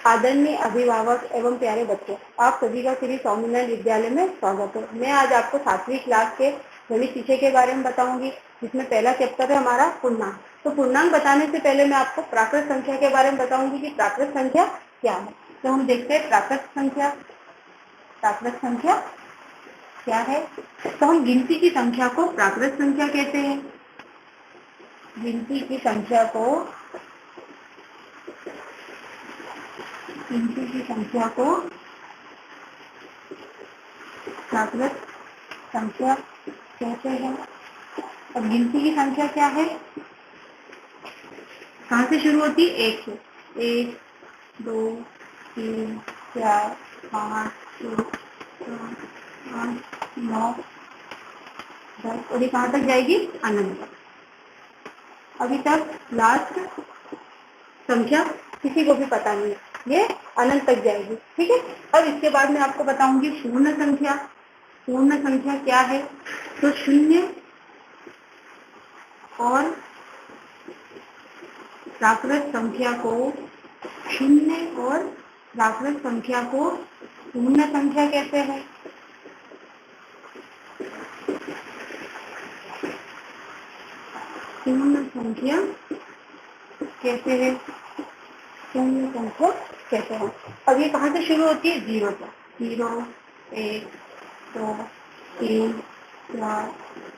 आदरणीय अभिभावक एवं प्यारे बच्चों, आप सभी का श्री स्वामीनारायण विद्यालय में स्वागत है। मैं आज आपको 7वीं क्लास के गणित विषय के बारे में बताऊंगी, जिसमें पहला चैप्टर है हमारा पूर्णांक। तो पूर्णांक बताने से पहले मैं आपको प्राकृत संख्या के बारे में बताऊंगी कि प्राकृत संख्या क्या है। तो हम देखते हैं प्राकृत संख्या क्या है। तो हम गिनती की संख्या को प्राकृत संख्या कहते हैं। गिनती की संख्या को प्राकृत संख्या कहते हैं। अब गिनती की संख्या क्या है, कहाँ से शुरू होती है? 1 से। 1 2 3 4 5 6 7 8 9 10 और ये कहाँ तक जाएगी? अनंत तक। अभी तक लास्ट संख्या किसी को भी पता नहीं है, ये अनंत तक जाएगी। ठीक है। अब इसके बाद मैं आपको बताऊंगी पूर्ण संख्या। पूर्ण संख्या क्या है? तो शून्य और प्राकृत संख्या को पूर्ण संख्या कहते हैं। पूर्ण संख्या कहते हैं। अब ये कहाँ से शुरू होती है? 0 से। 0 1 2 3 4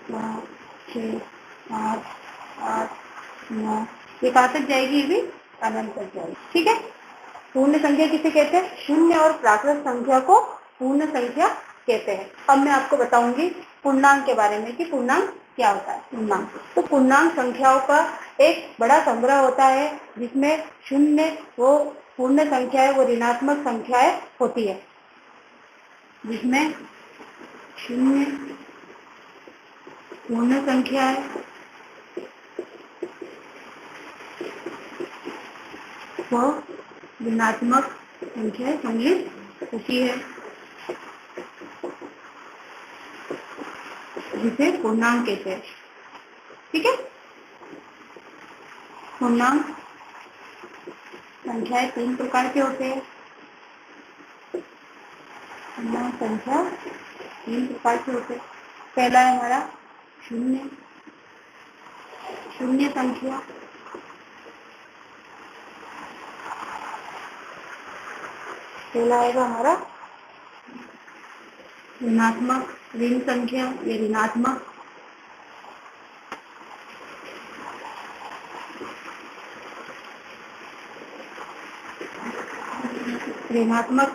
5 6 7 8 9 ये कहाँ तक जाएगी? ये भी अनंत तक जाएगी। ठीक है। पूर्ण संख्या किसे कहते हैं? शून्य और प्राकृत संख्या को पूर्ण संख्या कहते हैं। अब मैं आपको बताऊंगी पूर्णांक के बारे में कि पूर्णांक क्या होता है। तो पूर्णांक संख्याओं का एक बड़ा संग्रह होता है, जिसमें शून्य वो पूर्ण संख्या है, वो ऋणात्मक संख्याएं होती है। जिसमें शून्य पूर्ण संख्या है, वो ऋणात्मक संख्या सम्मिलित होती है, जिसे पूर्णांक कहते हैं। ठीक है। पूर्णांक संख्याएं 3 प्रकार के होते हैं। पूर्णांक संख्या 3 प्रकार के होते हैं। पहला है हमारा शून्य संख्या। पहला आएगा हमारा ऋणात्मक ऋण संख्या या ऋणात्मक।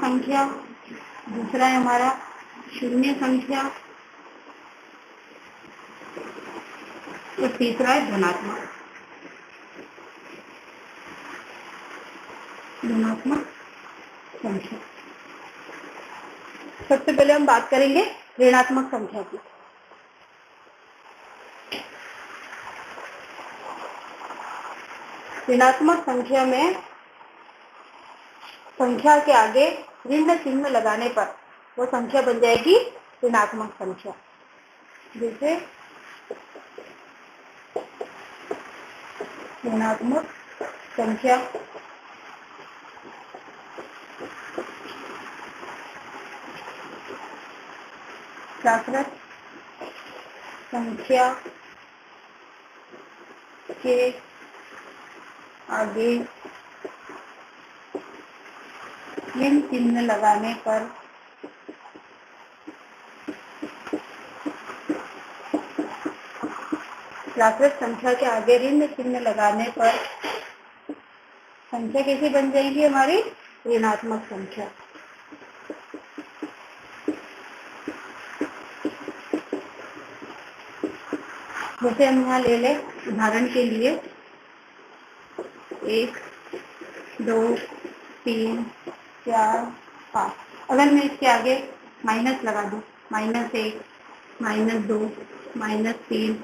संख्या। दूसरा है हमारा शून्य संख्या और तीसरा है धनात्मक संख्या। सबसे पहले हम बात करेंगे ऋणात्मक संख्या की। ऋणात्मक संख्या में संख्या के आगे ऋण चिन्ह लगाने पर वो संख्या बन जाएगी ऋणात्मक संख्या। जैसे ऋणात्मक संख्या प्राकृत संख्या के आगे ऋण चिन्ह लगाने पर प्राकृत संख्या के आगे ऋण चिन्ह लगाने पर संख्या कैसी बन जाएगी? हमारी ऋणात्मक संख्या। जैसे हम यहाँ ले लें उदाहरण के लिए 1 2 3 4 5। अगर मैं इसके आगे माइनस लगा दूं, -1 -2 -3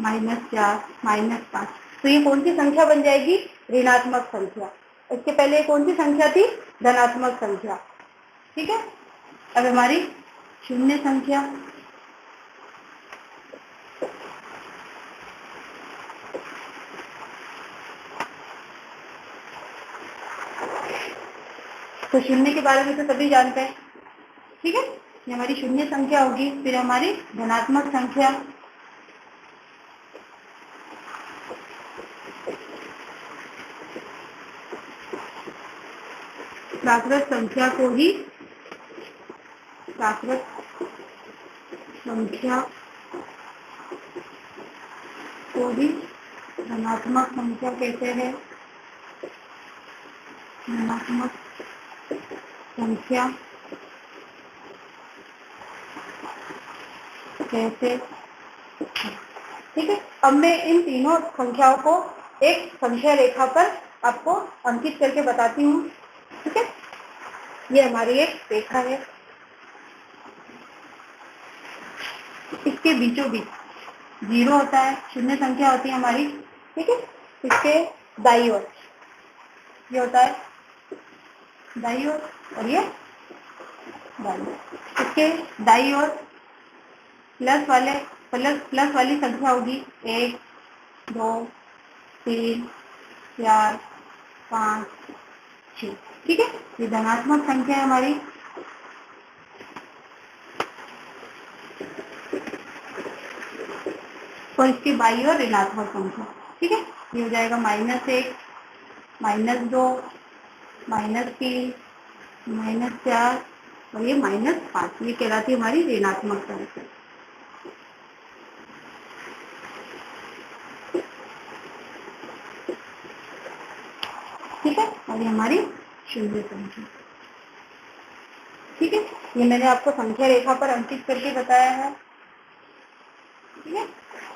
-4 -5, तो ये कौन सी संख्या बन जाएगी? ऋणात्मक संख्या। इसके पहले कौन सी संख्या थी? धनात्मक संख्या। ठीक है। अब हमारी शून्य संख्या। तो शून्य के बारे में तो सभी जानते हैं, ठीक है। ये हमारी शून्य संख्या होगी। फिर हमारी धनात्मक संख्या, प्राकृत संख्या को ही धनात्मक संख्या कहते हैं। धनात्मक संख्या कैसे, ठीक है। अब मैं इन तीनों संख्याओं को एक संख्या रेखा पर आपको अंकित करके बताती हूँ, ठीक है। ये हमारी एक रेखा है, इसके बीचों बीच 0 होता है, शून्य संख्या होती है हमारी, ठीक है। इसके दाईं ओर ये होता है दाईं ओर, और ये दाईं ओर। इसके दाईं ओर प्लस वाली संख्या होगी 1 2 3 4 5 6, ठीक है। ये धनात्मक संख्या है हमारी। और इसके बाईं ओर ऋणात्मक संख्या, ठीक है। ये हो जाएगा -1 -2 -3 -4 और ये -5। ये कहलाती है हमारी ऋणात्मक संख्या, ठीक है। और ये हमारी शून्य संख्या, ठीक है। ये मैंने आपको संख्या रेखा पर अंकित करके बताया है, ठीक है।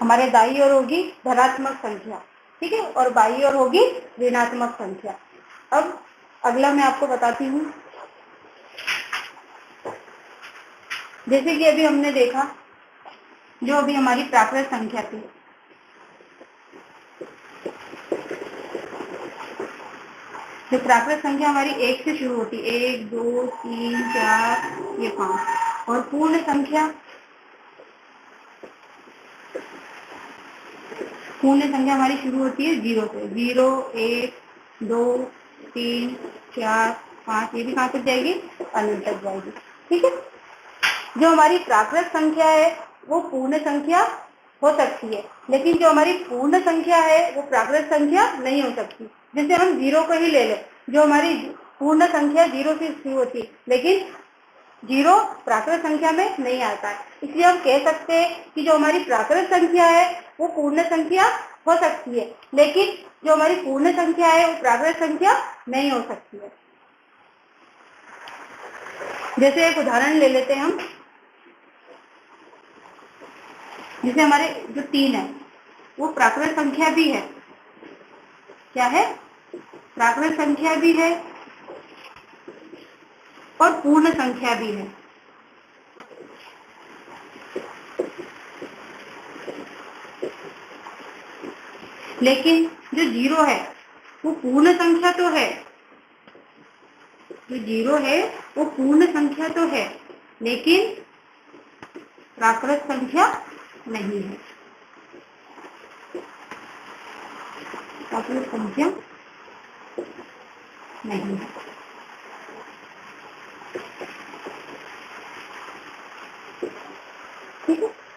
हमारे दाईं ओर होगी धनात्मक संख्या, ठीक है, और बाईं ओर होगी ऋणात्मक संख्या। अब अगला मैं आपको बताती हूँ। जैसे कि अभी हमने देखा, जो अभी हमारी प्राकृत संख्या थी, जो प्राकृत संख्या हमारी 1 से शुरू होती है, 1 2 3 4 ये 5, और पूर्ण संख्या हमारी शुरू होती है 0 से। 0 1 2 3 4 5, ये भी कहाँ तक जाएगी, अनंत तक जाएगी, ठीक है। जो हमारी प्राकृत संख्या है वो पूर्ण संख्या हो सकती है, लेकिन जो हमारी पूर्ण संख्या है वो प्राकृत संख्या नहीं हो सकती। जैसे हम 0 को ही ले लें, जो हमारी पूर्ण संख्या 0 से शुरू होती है, लेकिन 0 प्राकृत संख्या में नहीं आता है। इसलिए हम कह सकते हैं कि जो हमारी प्राकृत संख्या है वो पूर्ण संख्या हो सकती है, लेकिन जो हमारी पूर्ण संख्या है वो प्राकृत संख्या नहीं हो सकती है। जैसे एक उदाहरण ले लेते हैं हम, जैसे हमारे जो 3 है वो प्राकृत संख्या भी है। क्या है, प्राकृत संख्या भी है और पूर्ण संख्या भी है। लेकिन जो 0 है वो पूर्ण संख्या तो है, जो 0 है वो पूर्ण संख्या तो है, लेकिन प्राकृत संख्या नहीं है। प्राकृत संख्या नहीं है।